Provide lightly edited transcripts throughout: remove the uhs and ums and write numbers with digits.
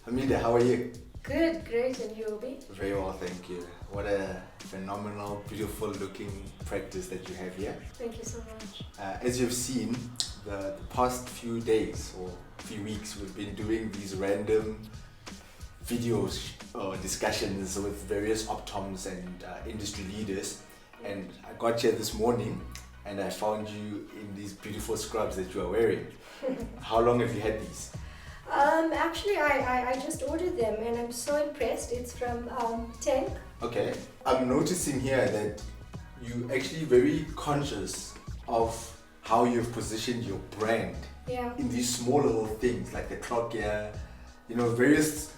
Hameeda, how are you? Good, great, and you, Obi? Very well, thank you. What a phenomenal, beautiful looking practice that you have here. Thank you so much. As you've seen, the past few days or few weeks, we've been doing these random videos or discussions with various optoms and industry leaders. And I got here this morning and I found you in these beautiful scrubs that you are wearing. How long have you had these? Actually, I just ordered them and I'm so impressed. It's from Tank. Okay. I'm noticing here that you actually very conscious of how you've positioned your brand in these small little things like the clock here, various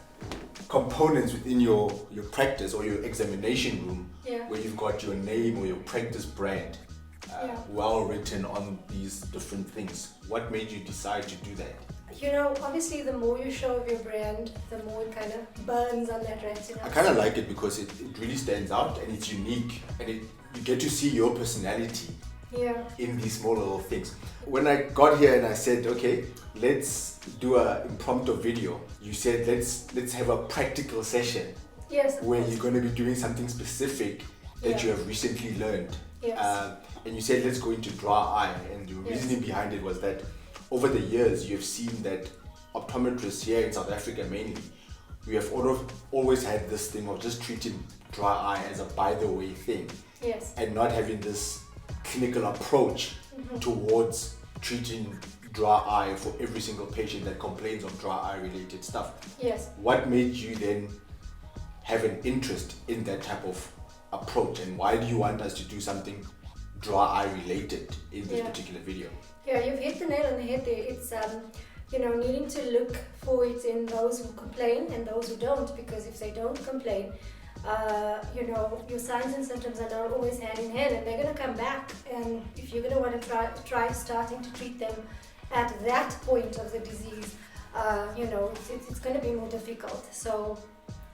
components within your practice or your examination room where you've got your name or your practice brand well written on these different things. What made you decide to do that? Obviously the more you show of your brand, the more it kind of burns on that retina. I kind of like it because it really stands out and it's unique and you get to see your personality in these small little things. When I got here and I said, okay, let's do an impromptu video, you said let's have a practical session where you're going to be doing something specific that you have recently learned. And you said let's go into dry eye, and the reasoning behind it was that over the years you have seen that optometrists here in South Africa mainly, we have always had this thing of just treating dry eye as a by the way thing and not having this clinical approach towards treating dry eye for every single patient that complains of dry eye related stuff. What made you then have an interest in that type of approach, and why do you want us to do something dry eye related in this particular video? You've hit the nail on the head there. It's needing to look for it in those who complain and those who don't, because if they don't complain, your signs and symptoms are not always hand in hand, and they're going to come back. And if you're going to want to try starting to treat them at that point of the disease, it's going to be more difficult. So,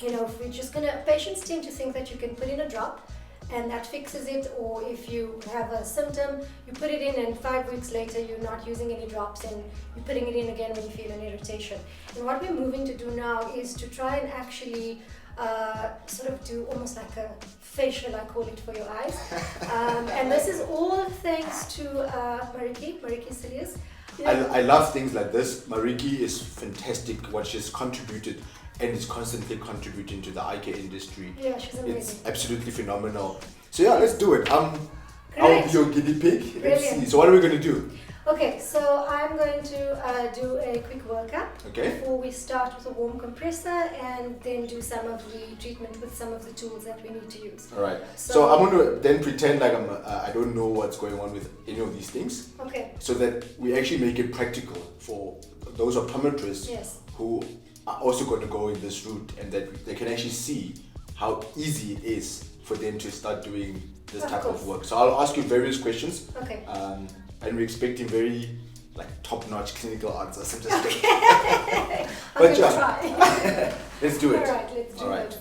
if we're just patients tend to think that you can put in a drop and that fixes it, or if you have a symptom, you put it in and 5 weeks later you're not using any drops and you're putting it in again when you feel an irritation. And what we're moving to do now is to try and actually sort of do almost like a facial, I call it, for your eyes. And this is all thanks to Mariki Silius. I love things like this. Mariki is fantastic, what she's contributed and is constantly contributing to the eye care industry. Yeah, she's amazing. It's absolutely phenomenal. So let's do it. I'll be your guinea pig. Let's see. So what are we going to do? Okay, so I'm going to do a quick workup before we start with a warm compressor, and then do some of the treatment with some of the tools that we need to use. Alright, so I'm going to then pretend like I don't know what's going on with any of these things. Okay. So that we actually make it practical for those optometrists who are also going to go in this route, and that they can actually see how easy it is for them to start doing this type of work. So I'll ask you various questions. Okay. And we're expecting very top-notch clinical answers. I'm just okay. But try. let's do it. All right, let's do it.